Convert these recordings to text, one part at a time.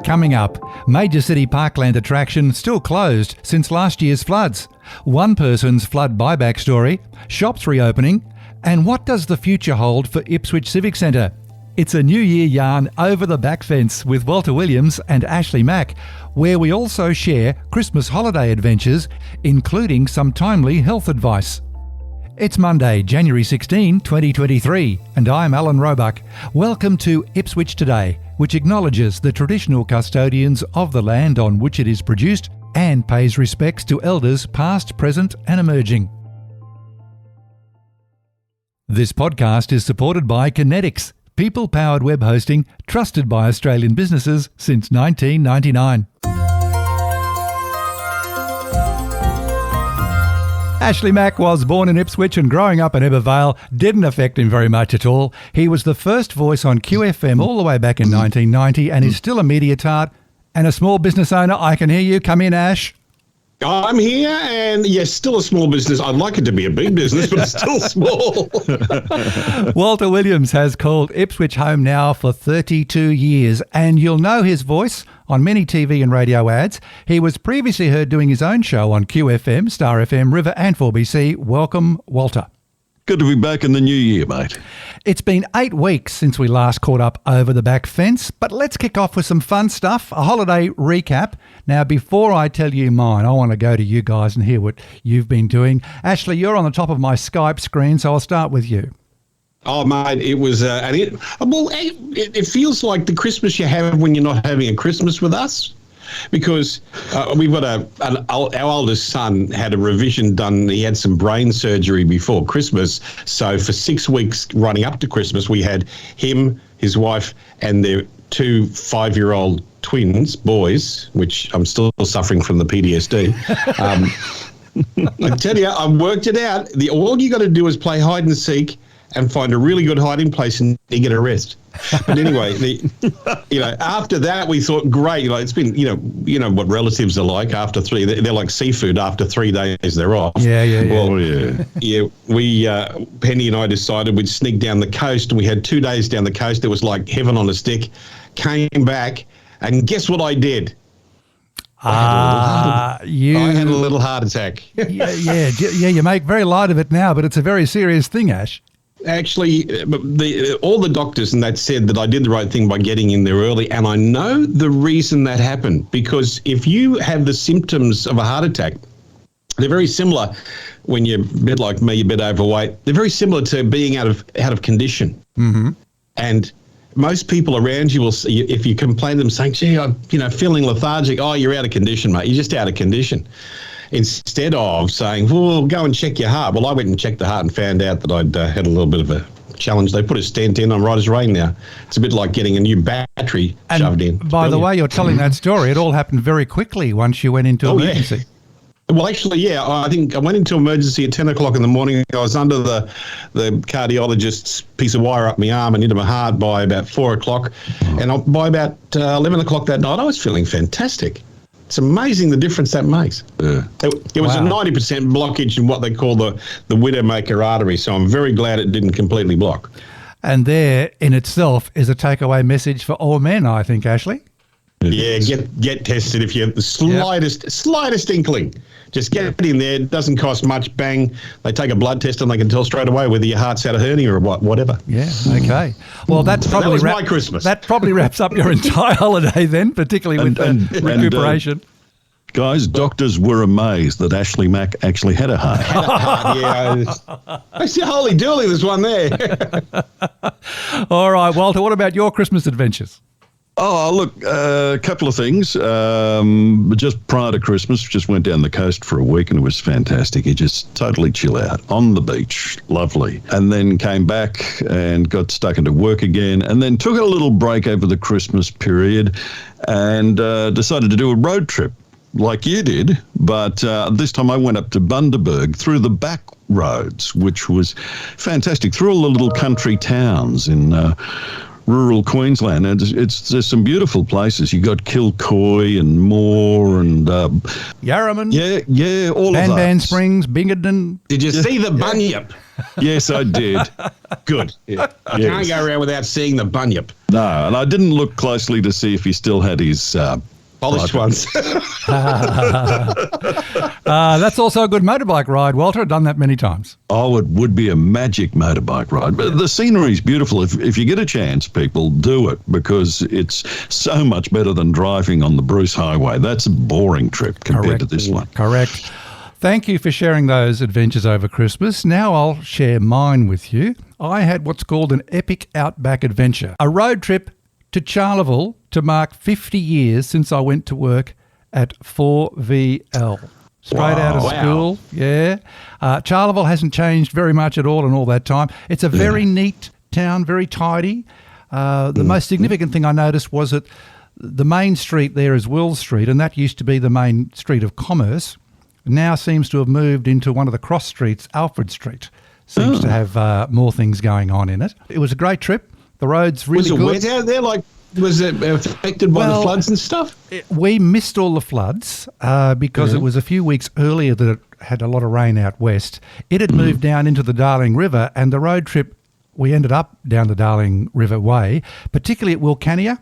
Coming up, major city parkland attraction still closed since last year's floods. One person's flood buyback story, shops reopening, and what does the future hold for Ipswich Civic Centre? It's a New Year yarn over the back fence with Walter Williams and Ashleigh Mack, where we also share Christmas holiday adventures, including some timely health advice. It's Monday, January 16, 2023, and I'm Alan Roebuck. Welcome to Ipswich Today, which acknowledges the traditional custodians of the land on which it is produced and pays respects to elders past, present and emerging. This podcast is supported by Kinetics, people-powered web hosting trusted by Australian businesses since 1999. Ashleigh Mack was born in Ipswich and growing up in Ebbw didn't affect him very much at all. He was the first voice on QFM all the way back in 1990 and is still a media tart and a small business owner. I can hear you. Come in, Ash. I'm here, and yes, still a small business. I'd like it to be a big business, but it's still small. Walter Williams has called Ipswich home now for 32 years, and you'll know his voice on many TV and radio ads. He was previously heard doing his own show on QFM, Star FM, River and 4BC. Welcome, Walter. Good to be back in the new year, mate. It's been 8 weeks since we last caught up over the back fence, but let's kick off with some fun stuff, a holiday recap. Now, before I tell you mine, I want to go to you guys and hear what you've been doing. Ashleigh, you're on the top of my Skype screen, so I'll start with you. Oh, mate, it was, it feels like the Christmas you have when you're not having a Christmas with us. Because we've got our oldest son had a revision done. He had some brain surgery before Christmas. So for 6 weeks running up to Christmas, we had him, his wife, and their 2 5-year-old twins, boys, which I'm still suffering from the PTSD. I tell you, I worked it out. All you got to do is play hide and seek and find a really good hiding place and you get a rest. But anyway, after that we thought, great, it's been, you know what relatives are like after 3, they're like seafood after 3 days they're off. Yeah. Well, we, Penny and I decided we'd sneak down the coast, and we had 2 days down the coast. It was like heaven on a stick. Came back, and guess what I did? I had a little heart attack. yeah, you make very light of it now, but it's a very serious thing, Ash. Actually, all the doctors and that said that I did the right thing by getting in there early, and I know the reason that happened, because if you have the symptoms of a heart attack, they're very similar when you're a bit like me, a bit overweight. They're very similar to being out of condition. Mm-hmm. And most people around you will see, if you complain to them saying, gee, I'm feeling lethargic, oh, you're out of condition, mate. You're just out of condition. Instead of saying, well, go and check your heart. Well, I went and checked the heart and found out that I'd had a little bit of a challenge. They put a stent in. I'm right as rain now. It's a bit like getting a new battery shoved in. By the way, you're telling that story, it all happened very quickly once you went into emergency. Yeah. Well, actually, yeah, I think I went into emergency at 10 o'clock in the morning. I was under the cardiologist's piece of wire up my arm and into my heart by about 4 o'clock. And by about 11 o'clock that night, I was feeling fantastic. It's amazing the difference that makes. Yeah. It was a 90% blockage in what they call the widowmaker artery, so I'm very glad it didn't completely block. And there in itself is a takeaway message for all men, I think, Ashleigh. Yeah, get tested if you have the slightest inkling. Just get in there. It doesn't cost much. Bang. They take a blood test and they can tell straight away whether your heart's had a hernia or whatever. Yeah, okay. Well, that was my Christmas. That probably wraps up your entire holiday then, particularly with recuperation. Guys, doctors were amazed that Ashleigh Mack actually had a heart. Yeah. I see holy dooly, there's one there. All right, Walter, what about your Christmas adventures? Oh, look, a couple of things. Just prior to Christmas, just went down the coast for a week and it was fantastic. You just totally chill out on the beach. Lovely. And then came back and got stuck into work again and then took a little break over the Christmas period and decided to do a road trip like you did. But this time I went up to Bundaberg through the back roads, which was fantastic, through all the little country towns in rural Queensland. And there's some beautiful places. You got Kilcoy and Moore and Yarraman. Yeah, all of Ban those. Springs, Binghamton. Did you see the bunyip? Yes, I did. Good. Yeah. You can't go around without seeing the bunyip. No, and I didn't look closely to see if he still had his Polished ones. That's also a good motorbike ride, Walter. I've done that many times. Oh, it would be a magic motorbike ride. But the scenery is beautiful. If you get a chance, people, do it, because it's so much better than driving on the Bruce Highway. That's a boring trip compared to this one. Correct. Thank you for sharing those adventures over Christmas. Now I'll share mine with you. I had what's called an epic outback adventure, a road trip to Charleville to mark 50 years since I went to work at 4VL. Straight out of school, yeah. Charleville hasn't changed very much at all in all that time. It's a very neat town, very tidy. The most significant thing I noticed was that the main street there is Wills Street, and that used to be the main street of commerce. Now seems to have moved into one of the cross streets, Alfred Street. Seems to have more things going on in it. It was a great trip. The road's really good. Was it wet out there? Like, was it affected by the floods and stuff? We missed all the floods because it was a few weeks earlier that it had a lot of rain out west. It had moved down into the Darling River, and the road trip, we ended up down the Darling River Way, particularly at Wilcannia,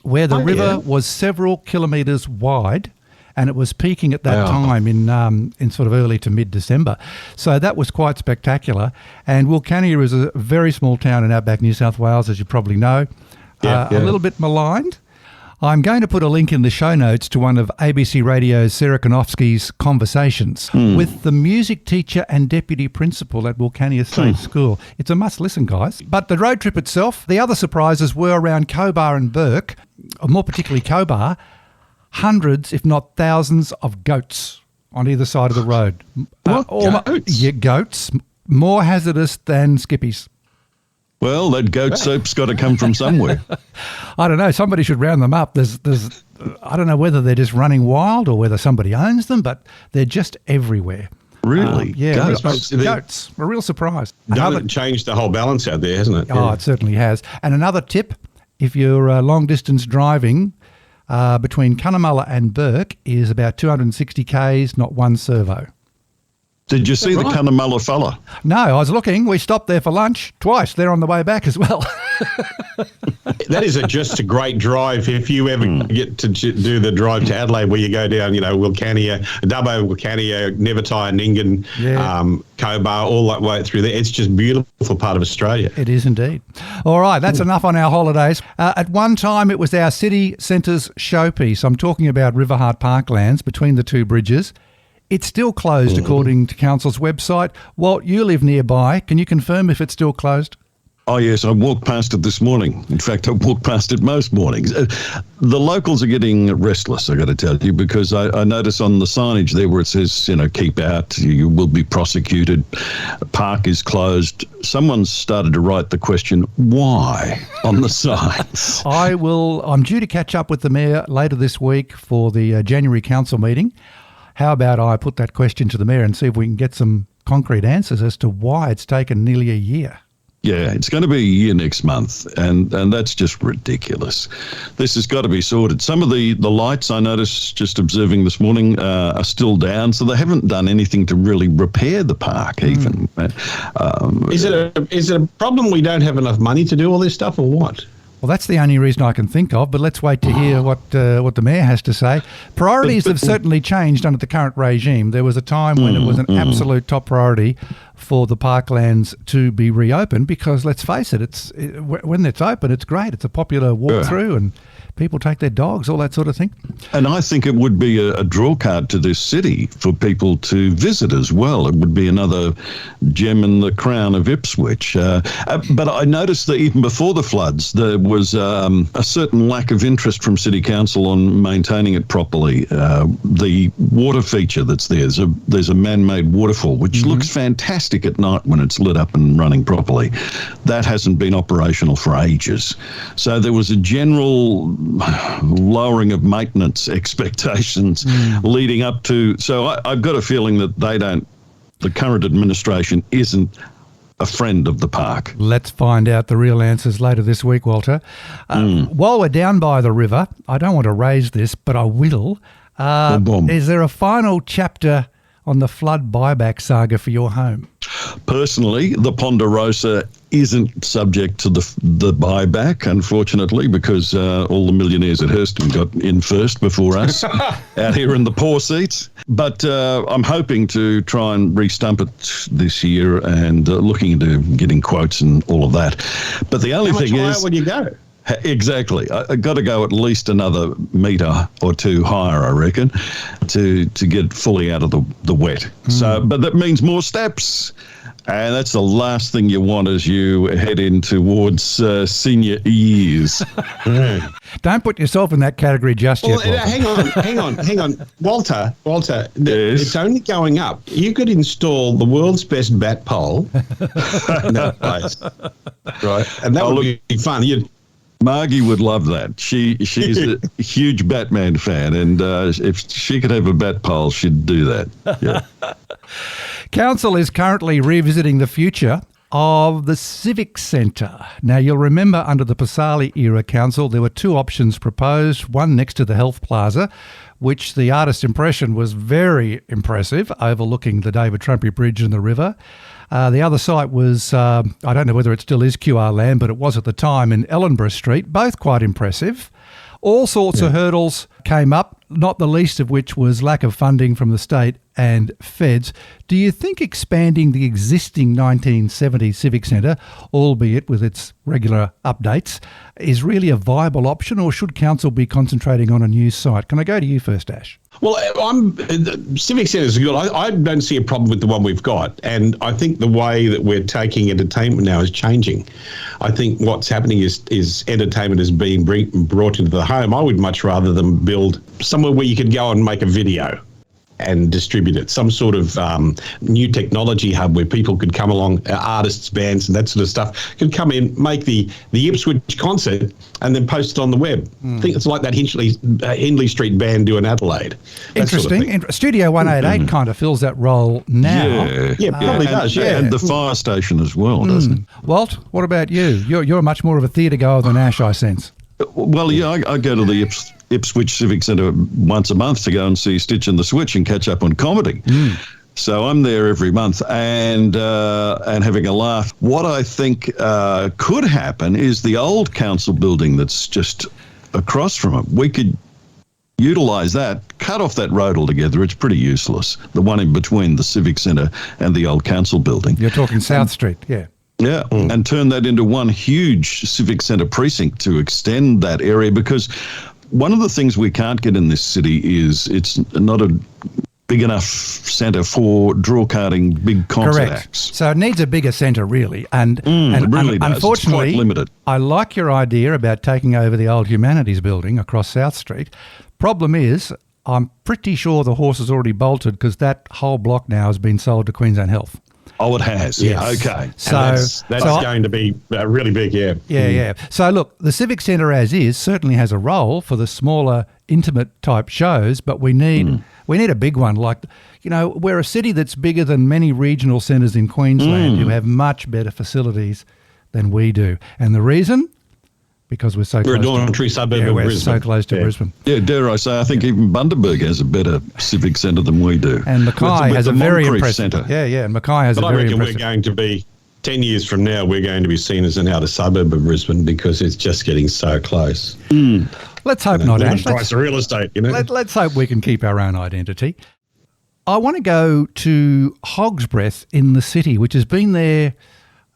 where the river was several kilometres wide, and it was peaking at that time in sort of early to mid-December. So that was quite spectacular. And Wilcannia is a very small town in outback New South Wales, as you probably know. A little bit maligned. I'm going to put a link in the show notes to one of ABC Radio's Sarah Konofsky's conversations with the music teacher and deputy principal at Wilcannia State School. It's a must-listen, guys. But the road trip itself, the other surprises were around Cobar and Burke, or more particularly Cobar. Hundreds, if not thousands, of goats on either side of the road. Goats? Yeah, goats. More hazardous than skippies. Well, that goat soup's got to come from somewhere. I don't know. Somebody should round them up. There's. I don't know whether they're just running wild or whether somebody owns them, but they're just everywhere. Really? Goats. Goats. A real surprise. It changed the whole balance out there, hasn't it? Oh, it certainly has. And another tip, if you're long-distance driving, between Cunnamulla and Burke is about 260 k's, not one servo. Did you see the Cunnamulla fella? No, I was looking. We stopped there for lunch twice. They're on the way back as well. That is just a great drive if you ever get to do the drive to Adelaide, where you go down, Wilcannia, Dubbo, Wilcannia, Nevertire, Ningen, Cobar, all that way through there. It's just a beautiful part of Australia. It is indeed. All right, that's enough on our holidays. At one time, it was our city centre's showpiece. I'm talking about Riverheart Parklands between the two bridges. It's still closed, according to Council's website. Walt, you live nearby. Can you confirm if it's still closed? Oh, yes, I walked past it this morning. In fact, I walk past it most mornings. The locals are getting restless, I got to tell you, because I notice on the signage there where it says, keep out, you will be prosecuted, park is closed. Someone's started to write the question, why, on the signs. I'm due to catch up with the Mayor later this week for the January Council meeting. How about I put that question to the Mayor and see if we can get some concrete answers as to why it's taken nearly a year? Yeah, it's going to be a year next month, and that's just ridiculous. This has got to be sorted. Some of the lights I noticed just observing this morning are still down, so they haven't done anything to really repair the park even. Is it a problem we don't have enough money to do all this stuff, or what? Well, that's the only reason I can think of, but let's wait to hear what the Mayor has to say. Priorities have certainly changed under the current regime. There was a time when it was an absolute top priority for the parklands to be reopened because, let's face it, when it's open, it's great. It's a popular walk-through and people take their dogs, all that sort of thing. And I think it would be a draw card to this city for people to visit as well. It would be another gem in the crown of Ipswich. But I noticed that even before the floods, there was a certain lack of interest from City Council on maintaining it properly. The water feature that's there, there's a man-made waterfall, which looks fantastic at night when it's lit up and running properly. That hasn't been operational for ages. So there was a general lowering of maintenance expectations leading up to. So I've got a feeling that the current administration isn't a friend of the park. Let's find out the real answers later this week, Walter. While we're down by the river, I don't want to raise this, but I will. Is there a final chapter on the flood buyback saga for your home? Personally, the Ponderosa isn't subject to the buyback, unfortunately, because all the millionaires at Hurston got in first before us out here in the poor seats. But I'm hoping to try and re-stump it this year and looking into getting quotes and all of that. But the only thing is... How much higher would you go? Exactly. I got to go at least another metre or two higher, I reckon, to get fully out of the wet. So, but that means more steps. And that's the last thing you want as you head in towards senior years. Don't put yourself in that category just yet, Walter. Hang on. Walter, Yes. it's only going up. You could install the world's best bat pole in that place. Right. And that would be fun. Margie would love that. She's a huge Batman fan, and if she could have a bat pole, she'd do that. Yeah. Council is currently revisiting the future of the Civic Centre. Now, you'll remember under the Pasali era council, there were two options proposed, one next to the Health Plaza, which the artist impression was very impressive, overlooking the David Trumpy Bridge and the river. The other site was, I don't know whether it still is QR Land, but it was at the time in Ellenborough Street, both quite impressive. All sorts of hurdles came up, not the least of which was lack of funding from the state and feds. Do you think expanding the existing 1970 Civic Centre, albeit with its regular updates, is really a viable option, or should council be concentrating on a new site? Can I go to you first, Ash? Well, Civic Centre is good. I don't see a problem with the one we've got. And I think the way that we're taking entertainment now is changing. I think what's happening is entertainment is being brought into the home. I would much rather them build somewhere where you could go and make a video and distribute it, some sort of new technology hub where people could come along, artists, bands and that sort of stuff, could come in, make the Ipswich concert and then post it on the web. I think it's like that Hindley Street band do in Adelaide. Interesting. Sort of Studio 188 kind of fills that role now. Yeah, probably does. Yeah. And the fire station as well, doesn't it? Walt, what about you? You're much more of a theatre goer than Ash, I sense. Well, yeah, I go to the Ipswich Civic Centre once a month to go and see Stitch and the Switch and catch up on comedy. So I'm there every month and having a laugh. What I think could happen is the old council building that's just across from it. We could utilise that, cut off that road altogether. It's pretty useless. The one in between the Civic Centre and the old council building. You're talking South Street, yeah. Yeah, and turn that into one huge Civic Centre precinct to extend that area, because one of the things we can't get in this city is it's not a big enough centre for draw carding big concert acts. So it needs a bigger centre, really. And, it really does. Unfortunately, it's quite limited. I like your idea about taking over the old Humanities building across South Street. Problem is, I'm pretty sure the horse has already bolted, because that whole block now has been sold to Queensland Health. Oh, it has. Yes. Yeah, okay. So that's going to be really big, yeah. Yeah. So look, the Civic Centre as is certainly has a role for the smaller, intimate type shows, but we need a big one. Like, we're a city that's bigger than many regional centres in Queensland who have much better facilities than we do. And the reason? Because we're so close. We're a dormitory suburb of Brisbane. We're so close to Brisbane. Yeah, dare I say, I think even Bundaberg has a better civic centre than we do. And Mackay has a very impressive centre. Yeah, and Mackay has a very impressive. We're going to be 10 years from now. We're going to be seen as an outer suburb of Brisbane because it's just getting so close. Let's hope not, Ash. Price of real estate, Let's hope we can keep our own identity. I want to go to Hog's Breath in the city, which has been there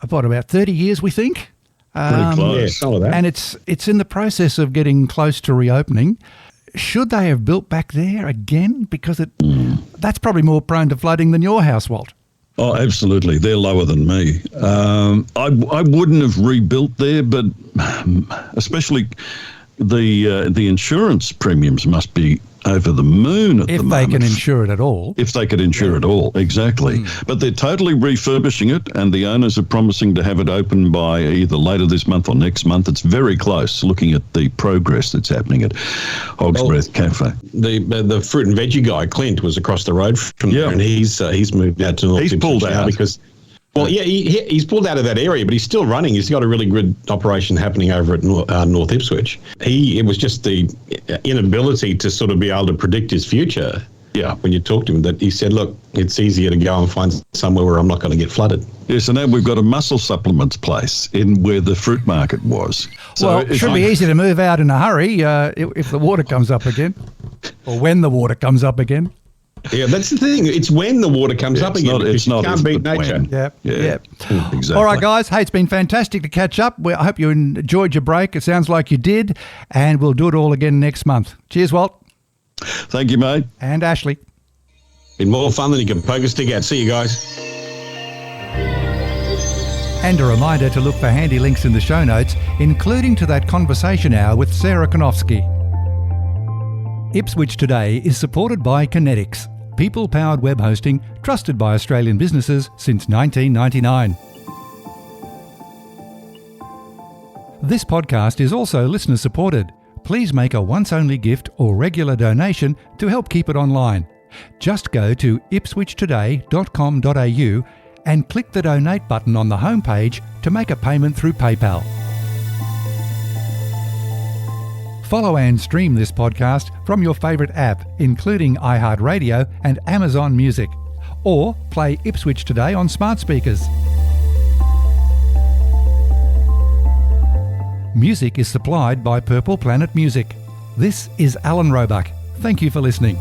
about 30 years, we think. Pretty close. Yeah, some of that. And it's in the process of getting close to reopening. Should they have built back there again? Because that's probably more prone to flooding than your house, Walt. Oh, absolutely. They're lower than me. I wouldn't have rebuilt there, but especially the insurance premiums must be over the moon at the moment. If they can insure it at all. If they could insure it all, exactly. But they're totally refurbishing it, and the owners are promising to have it open by either later this month or next month. It's very close, looking at the progress that's happening at Hog's Breath Cafe. The fruit and veggie guy, Clint, was across the road from there, and he's moved out to North. He's pulled out because Well, yeah, he's pulled out of that area, but he's still running. He's got a really good operation happening over at North Ipswich. It was just the inability to sort of be able to predict his future. Yeah. When you talk to him, that he said, look, it's easier to go and find somewhere where I'm not going to get flooded. Yes, and now we've got a muscle supplements place in where the fruit market was. So it should be easy to move out in a hurry if the water comes up again, or when the water comes up again. Yeah, that's the thing. It's when the water comes up again. It's not. You can't beat nature. Yeah. Exactly. All right, guys. Hey, it's been fantastic to catch up. I hope you enjoyed your break. It sounds like you did. And we'll do it all again next month. Cheers, Walt. Thank you, mate. And Ashleigh. Been more fun than you can poke a stick at. See you guys. And a reminder to look for handy links in the show notes, including to that conversation hour with Sarah Konofsky. Ipswich Today is supported by Kinetics, people-powered web hosting trusted by Australian businesses since 1999. This podcast is also listener-supported. Please make a once-only gift or regular donation to help keep it online. Just go to ipswichtoday.com.au and click the donate button on the homepage to make a payment through PayPal. Follow and stream this podcast from your favourite app, including iHeartRadio and Amazon Music, or play Ipswich Today on smart speakers. Music is supplied by Purple Planet Music. This is Alan Roebuck. Thank you for listening.